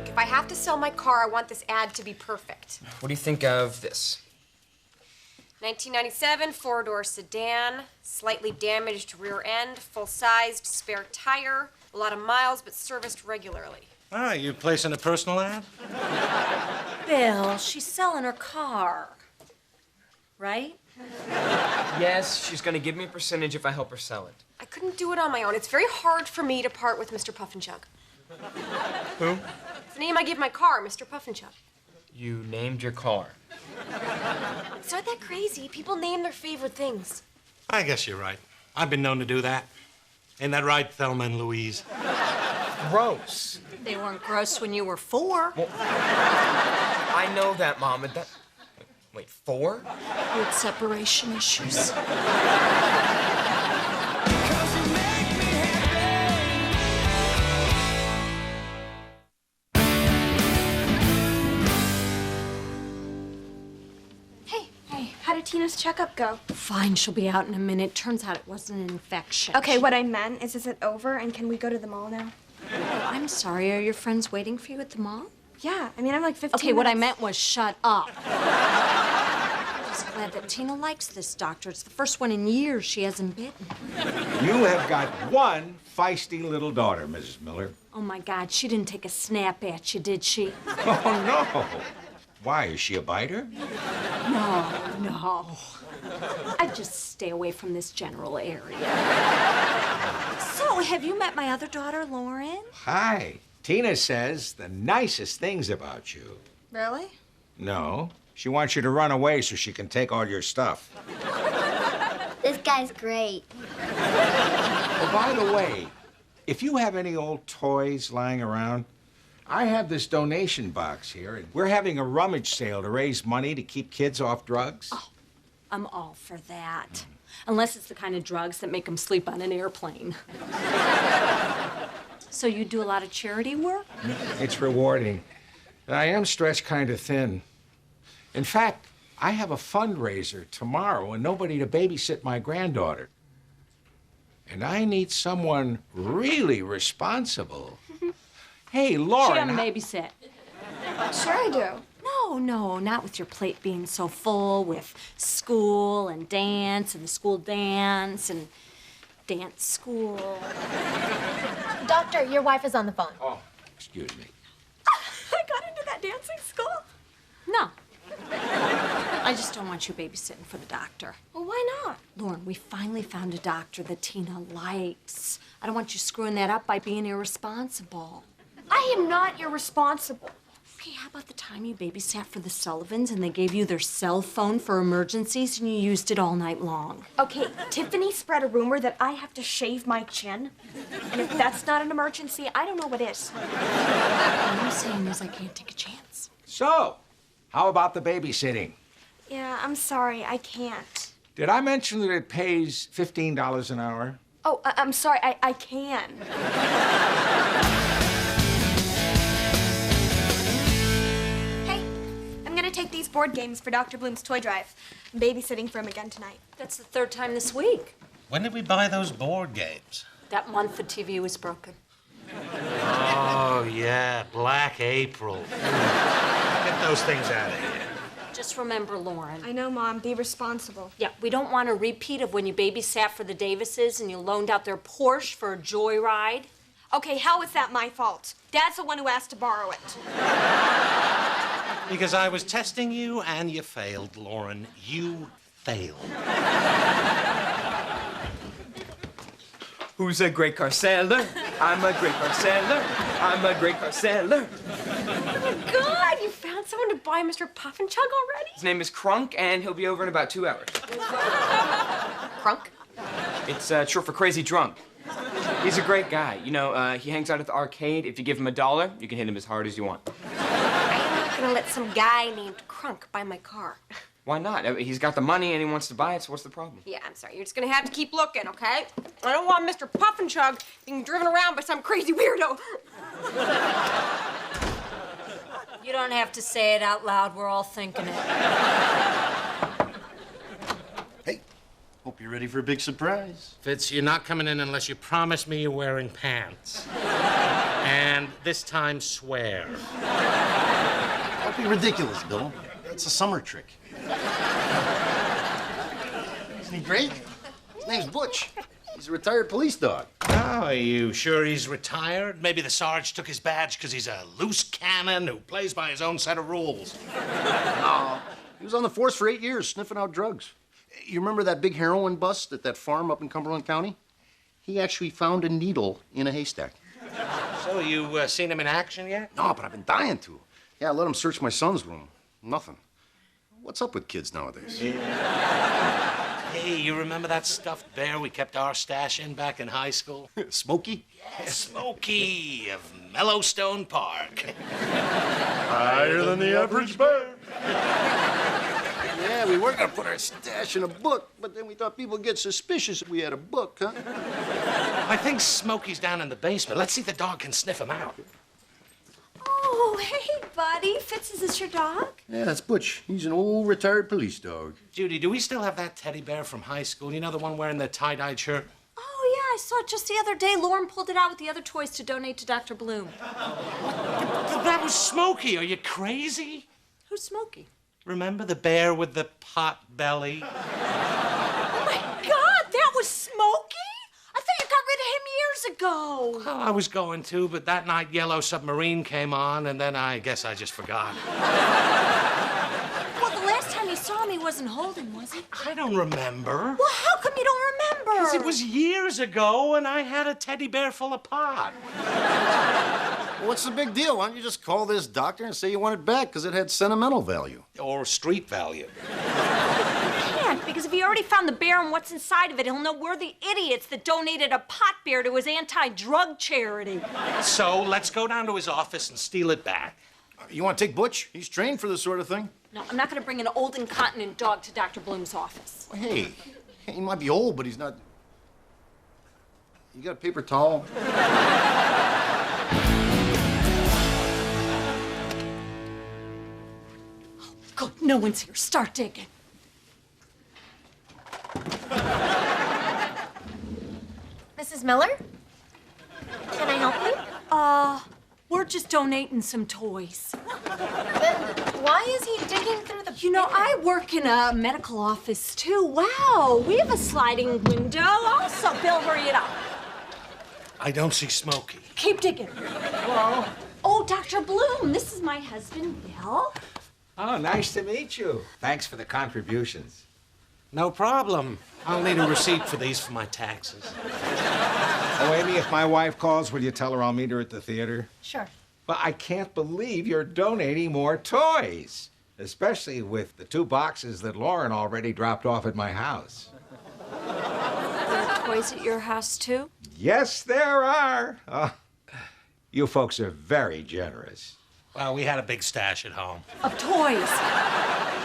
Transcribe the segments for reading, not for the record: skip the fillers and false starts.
Look, if I have to sell my car, I want this ad to be perfect. What do you think of this? 1997 four-door sedan, slightly damaged rear end, full-sized spare tire, a lot of miles but serviced regularly. Ah, you placing a personal ad? Bill, she's selling her car. Right? Yes, she's gonna give me a percentage if I help her sell it. I couldn't do it on my own. It's very hard for me to part with Mr. Puffinchug. Who? It's the name I give my car, Mr. Puffinchug. You named your car. It's not that crazy. People name their favorite things. I guess you're right. I've been known to do that. Ain't that right, Thelma and Louise? Gross. They weren't gross when you were 4. Well, I know that, Mom, and that... Wait, 4? Weird separation issues. Hey, how did Tina's checkup go? Fine, she'll be out in a minute. Turns out it wasn't an infection. Okay, what I meant is it over and can we go to the mall now? I'm sorry, are your friends waiting for you at the mall? Yeah, I mean, I'm like 15 Okay, what I minutes. meant was shut up. I'm just glad that Tina likes this doctor. It's the first one in years she hasn't bitten. You have got one feisty little daughter, Mrs. Miller. Oh, my God, she didn't take a snap at you, did she? Oh, no. Why, is she a biter? No. I'd just stay away from this general area. So, have you met my other daughter, Lauren? Hi. Tina says the nicest things about you. Really? No. She wants you to run away so she can take all your stuff. This guy's great. Oh, by the way, if you have any old toys lying around, I have this donation box here, and we're having a rummage sale to raise money to keep kids off drugs. Oh, I'm all for that. Unless it's the kind of drugs that make them sleep on an airplane. So you do a lot of charity work? It's rewarding. But I am stretched kind of thin. In fact, I have a fundraiser tomorrow and nobody to babysit my granddaughter. And I need someone really responsible. Hey, Lauren. She doesn't babysit. Sure I do. No, not with your plate being so full with school and dance and the school dance and dance school. Doctor, your wife is on the phone. Oh, excuse me. I got into that dancing school. No. I just don't want you babysitting for the doctor. Well, why not? Lauren, we finally found a doctor that Tina likes. I don't want you screwing that up by being irresponsible. I am not irresponsible. Okay, how about the time you babysat for the Sullivans and they gave you their cell phone for emergencies and you used it all night long? Okay, Tiffany spread a rumor that I have to shave my chin. And if that's not an emergency, I don't know what is. What I'm saying is I can't take a chance. So, how about the babysitting? Yeah, I'm sorry, I can't. Did I mention that it pays $15 an hour? Oh, I'm sorry, I can. Hey, I'm gonna take these board games for Dr. Bloom's toy drive. I'm babysitting for him again tonight. That's the 3rd time this week. When did we buy those board games? That month the TV was broken. Oh, yeah, Black April. Get those things out of here. Just remember, Lauren. I know, Mom, be responsible. Yeah, we don't want a repeat of when you babysat for the Davises and you loaned out their Porsche for a joyride. Okay, how is that my fault? Dad's the one who asked to borrow it. Because I was testing you and you failed, Lauren. You failed. Who's a great car seller? I'm a great car seller. I'm a great car seller. God, you found someone to buy Mr. Puffinchug already? His name is Crunk, and he'll be over in about 2 hours. Crunk? It's short for crazy drunk. He's a great guy. You know, he hangs out at the arcade. If you give him $1, you can hit him as hard as you want. I'm not gonna let some guy named Crunk buy my car. Why not? I mean, he's got the money and he wants to buy it, so what's the problem? Yeah, I'm sorry. You're just gonna have to keep looking, okay? I don't want Mr. Puffinchug being driven around by some crazy weirdo. You don't have to say it out loud. We're all thinking it. Hey, hope you're ready for a big surprise. Fitz, you're not coming in unless you promise me you're wearing pants. And And this time, swear. Don't be ridiculous, Bill. It's a summer trick. Isn't he great? His name's Butch. He's a retired police dog. Oh, are you sure he's retired? Maybe the Sarge took his badge because he's a loose cannon who plays by his own set of rules. No, he was on the force for 8 years, sniffing out drugs. You remember that big heroin bust at that farm up in Cumberland County? He actually found a needle in a haystack. So, you seen him in action yet? No, but I've been dying to. Yeah, I let him search my son's room. Nothing. What's up with kids nowadays? Hey, you remember that stuffed bear we kept our stash in back in high school? Smokey? Smokey of Mellowstone Park. Higher than the average bear. Yeah, we were gonna put our stash in a book, but then we thought people would get suspicious if we had a book, huh? I think Smokey's down in the basement. Let's see if the dog can sniff him out. Oh, hey, buddy. Fitz, is this your dog? Yeah, that's Butch. He's an old retired police dog. Judy, do we still have that teddy bear from high school? You know, the one wearing the tie-dyed shirt? Oh, yeah, I saw it just the other day. Lauren pulled it out with the other toys to donate to Dr. Bloom. That was Smokey. Are you crazy? Who's Smokey? Remember the bear with the pot belly? Oh, my God, that was Smokey? I thought you got rid of him years ago. Well, I was going to, but that night Yellow Submarine came on, and then I guess I just forgot. Well, the last time you saw him, he wasn't holding, was he? I don't remember. Well, how come you don't remember? Because it was years ago, and I had a teddy bear full of pot. What's the big deal? Why don't you just call this doctor and say you want it back because it had sentimental value? Or street value. Can't, because if he already found the bear and what's inside of it, he'll know we're the idiots that donated a pot bear to his anti-drug charity. So let's go down to his office and steal it back. You want to take Butch? He's trained for this sort of thing. No, I'm not going to bring an old incontinent dog to Dr. Bloom's office. Hey, he might be old, but he's not. You got a paper towel? Good, no one's here. Start digging. Mrs. Miller? Can I help you? We're just donating some toys. Then why is he digging through the... You know, I work in a medical office, too. Wow, we have a sliding window. Also, Bill, hurry it up. I don't see Smokey. Keep digging. Whoa. Oh, Dr. Bloom, this is my husband, Bill. Oh, nice to meet you. Thanks for the contributions. No problem. I'll need a receipt for these for my taxes. Oh, Amy, if my wife calls, will you tell her I'll meet her at the theater? Sure. But I can't believe you're donating more toys, especially with the 2 boxes that Lauren already dropped off at my house. There are toys at your house, too? Yes, there are. You folks are very generous. Well, we had a big stash at home. Of toys.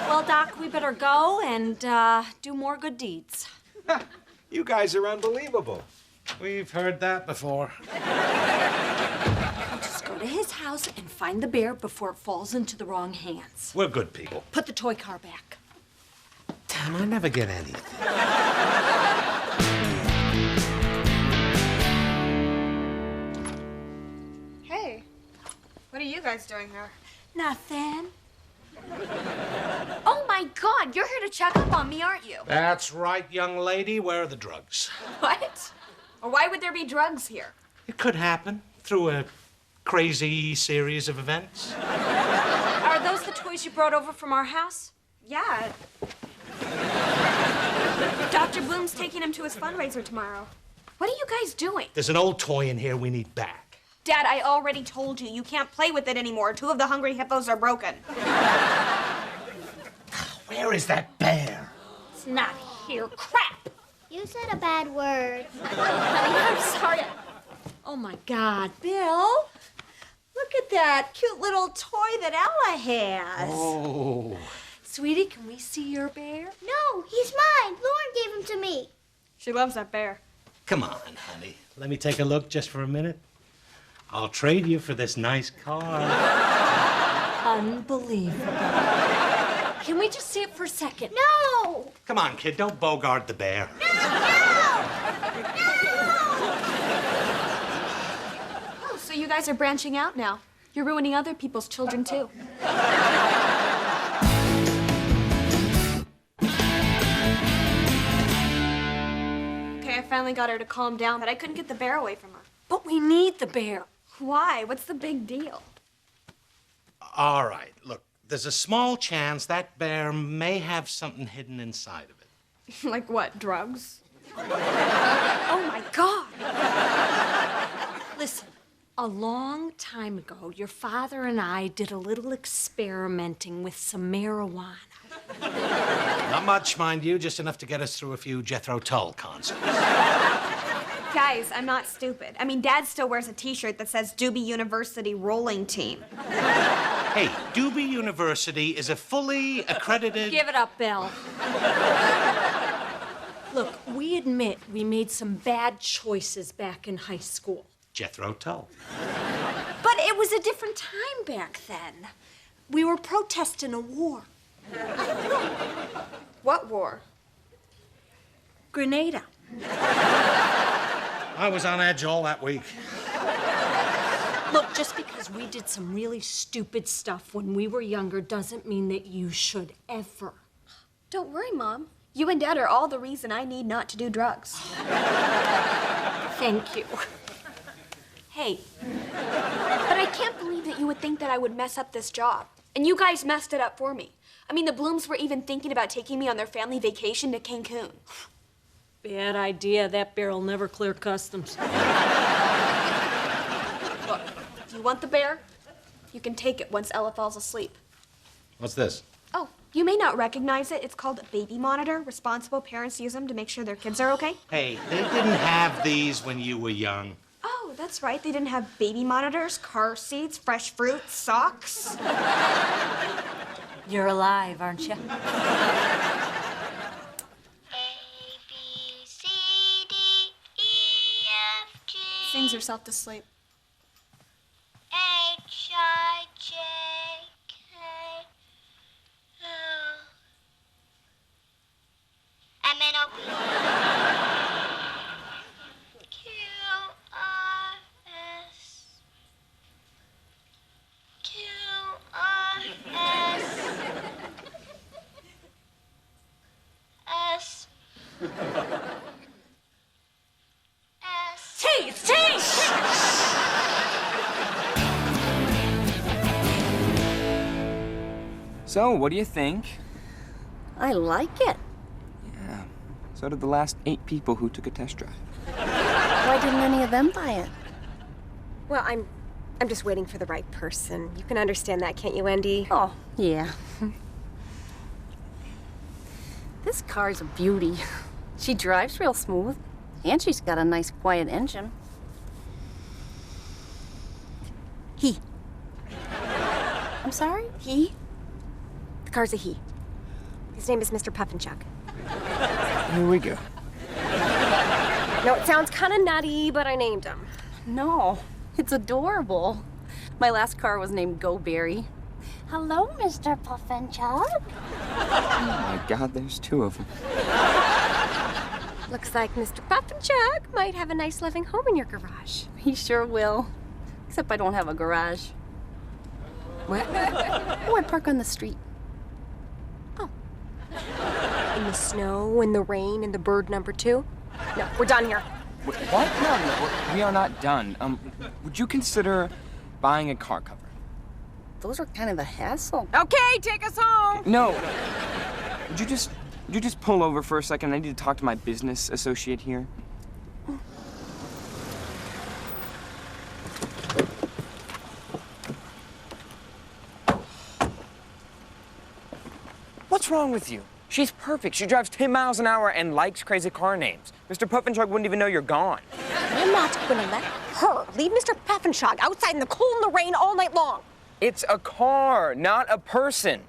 Well, Doc, we better go and do more good deeds. You guys are unbelievable. We've heard that before. Just go to his house and find the bear before it falls into the wrong hands. We're good people. Put the toy car back. Damn, I never get anything. Hey, what are you guys doing here? Nothing. Oh, my God, you're here to check up on me, aren't you? That's right, young lady. Where are the drugs? What? Or why would there be drugs here? It could happen through a crazy series of events. Are those the toys you brought over from our house? Yeah. Dr. Bloom's taking him to his fundraiser tomorrow. What are you guys doing? There's an old toy in here we need back. Dad, I already told you, you can't play with it anymore. 2 of the hungry hippos are broken. Where is that bear? It's not here. Crap! You said a bad word. I'm sorry. Oh, my God. Bill, look at that cute little toy that Ella has. Oh. Sweetie, can we see your bear? No, he's mine. Lauren gave him to me. She loves that bear. Come on, honey. Let me take a look just for a minute. I'll trade you for this nice car. Unbelievable. Can we just see it for a second? No! Come on, kid. Don't bogart the bear. Oh, so you guys are branching out now. You're ruining other people's children, too. Okay, I finally got her to calm down, but I couldn't get the bear away from her. But we need the bear. Why? What's the big deal? All right, look, there's a small chance that bear may have something hidden inside of it. Like what, drugs? Oh, my God. Listen, a long time ago, your father and I did a little experimenting with some marijuana. Not much, mind you, just enough to get us through a few Jethro Tull concerts. Guys, I'm not stupid. I mean, Dad still wears a T-shirt that says Doobie University Rolling Team. Hey, Doobie University is a fully accredited... Give it up, Bill. Look, we admit we made some bad choices back in high school. Jethro Tull. But it was a different time back then. We were protesting a war. What war? Grenada. I was on edge all that week. Look, just because we did some really stupid stuff when we were younger doesn't mean that you should ever. Don't worry, Mom. You and Dad are all the reason I need not to do drugs. Thank you. Hey, But I can't believe that you would think that I would mess up this job. And you guys messed it up for me. I mean, the Blooms were even thinking about taking me on their family vacation to Cancun. bad idea. That bear'll never clear customs. Look, if you want the bear, you can take it once Ella falls asleep. What's this? Oh, you may not recognize it. It's called a baby monitor. Responsible parents use them to make sure their kids are okay. Hey, they didn't have these when you were young. Oh, that's right. They didn't have baby monitors, car seats, fresh fruit, socks. You're alive, aren't you? Sings herself to sleep. So, what do you think? I like it. Yeah, so did the last 8 people who took a test drive. Why didn't any of them buy it? Well, I'm just waiting for the right person. You can understand that, can't you, Wendy? Oh, yeah. This car's a beauty. She drives real smooth, and she's got a nice quiet engine. He. I'm sorry? He? The car's a he. His name is Mr. Puffinchuck. Here we go. No, it sounds kind of nutty, but I named him. No, it's adorable. My last car was named Go Berry. Hello, Mr. Puffinchuck. Oh my God, there's 2 of them. Looks like Mr. Puffinchuck might have a nice loving home in your garage. He sure will. Except I don't have a garage. What? Oh, I park on the street. In the snow, in the rain, in the bird number 2? No, we're done here. What? No, we are not done. Would you consider buying a car cover? Those are kind of a hassle. Okay, take us home. No. Would you just pull over for a second? I need to talk to my business associate here. What's wrong with you? She's perfect. She drives 10 miles an hour and likes crazy car names. Mr. Puffinchuck wouldn't even know you're gone. I'm not gonna let her leave Mr. Puffinchuck outside in the cold and the rain all night long. It's a car, not a person.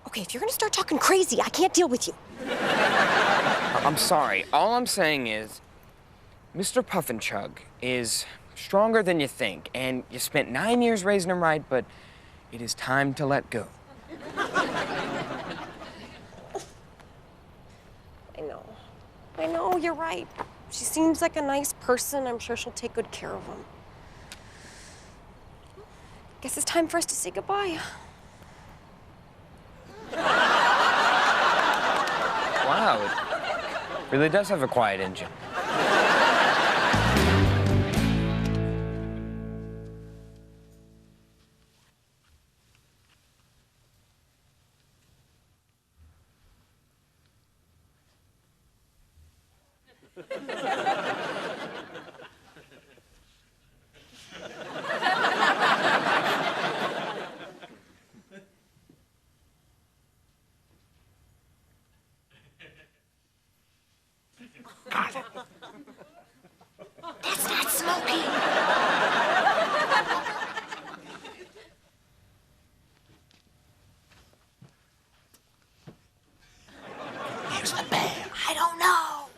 Okay, if you're gonna start talking crazy, I can't deal with you. I'm sorry. All I'm saying is, Mr. Puffinchuck is stronger than you think, and you spent 9 years raising him right, but it is time to let go. I know, you're right. She seems like a nice person. I'm sure she'll take good care of him. Guess it's time for us to say goodbye. Wow, it really does have a quiet engine. That's not smoking. Here's the bear. I don't know.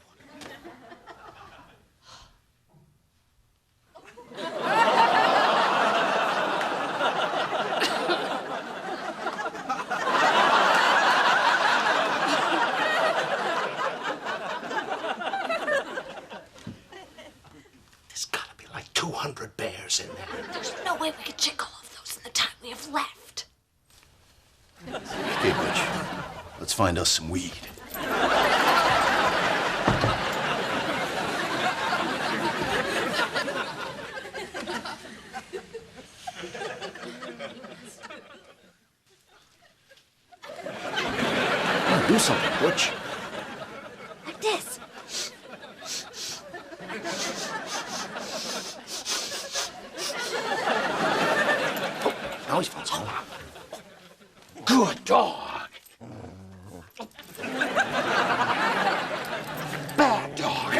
There's gotta be like 200 bears in there. There's no way we could check all of those in the time we have left. Okay, Butch. Let's find us some weed. Come on, do something, Butch. Like this. Now he's found some. Good dog. Bad dog.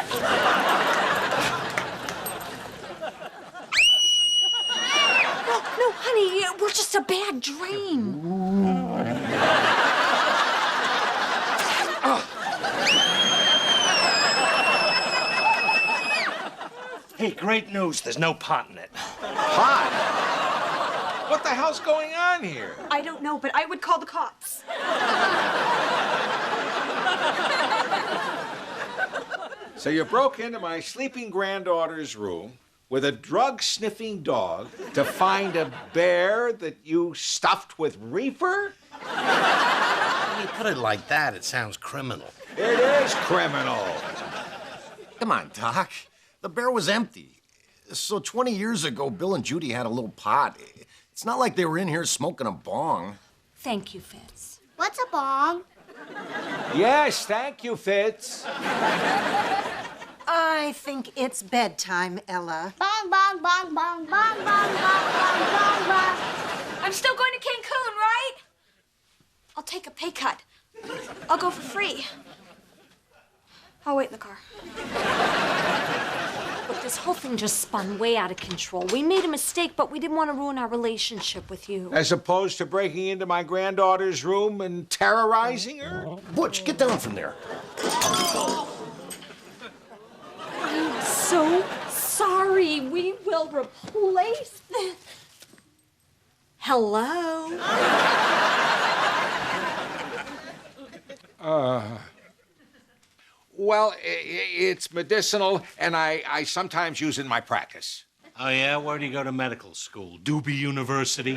No, honey, we're just a bad dream. Hey, great news. There's no pot in it. Pot? What the hell's going on here? I don't know, but I would call the cops. So you broke into my sleeping granddaughter's room with a drug-sniffing dog to find a bear that you stuffed with reefer? When you put it like that, it sounds criminal. It is criminal. Come on, Doc. The bear was empty. So 20 years ago, Bill and Judy had a little pot. It's not like they were in here smoking a bong. Thank you, Fitz. What's a bong? Yes, thank you, Fitz. I think it's bedtime, Ella. Bong, bong, bong, bong, bong, bong, bong, bong, bong, bong. I'm still going to Cancun, right? I'll take a pay cut. I'll go for free. I'll wait in the car. Look, this whole thing just spun way out of control. We made a mistake, but we didn't want to ruin our relationship with you. As opposed to breaking into my granddaughter's room and terrorizing her? Butch, get down from there. I'm so sorry. We will replace this. Hello? Well, it's medicinal, and I sometimes use it in my practice. Oh, yeah? Where do you go to medical school? Doobie University?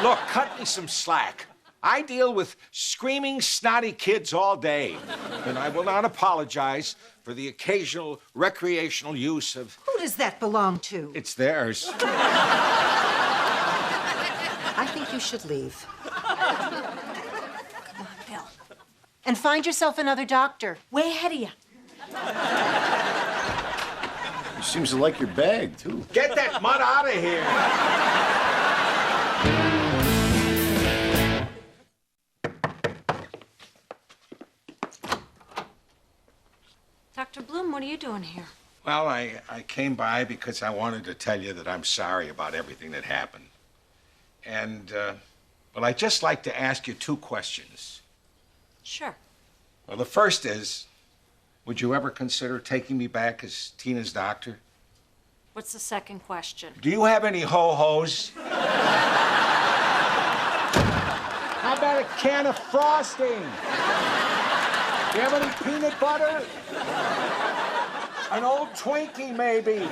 Look, cut me some slack. I deal with screaming, snotty kids all day, and I will not apologize for the occasional recreational use of... Who does that belong to? It's theirs. I think you should leave. Come on, Bill. And find yourself another doctor. Way ahead of you. He seems to like your bag, too. Get that mud out of here. Dr. Bloom, what are you doing here? Well, I came by because I wanted to tell you that I'm sorry about everything that happened. And, well, I'd just like to ask you 2 questions. Sure. Well, the first is, would you ever consider taking me back as Tina's doctor? What's the second question? Do you have any ho-hos? How about a can of frosting? Do you have any peanut butter? An old Twinkie, maybe?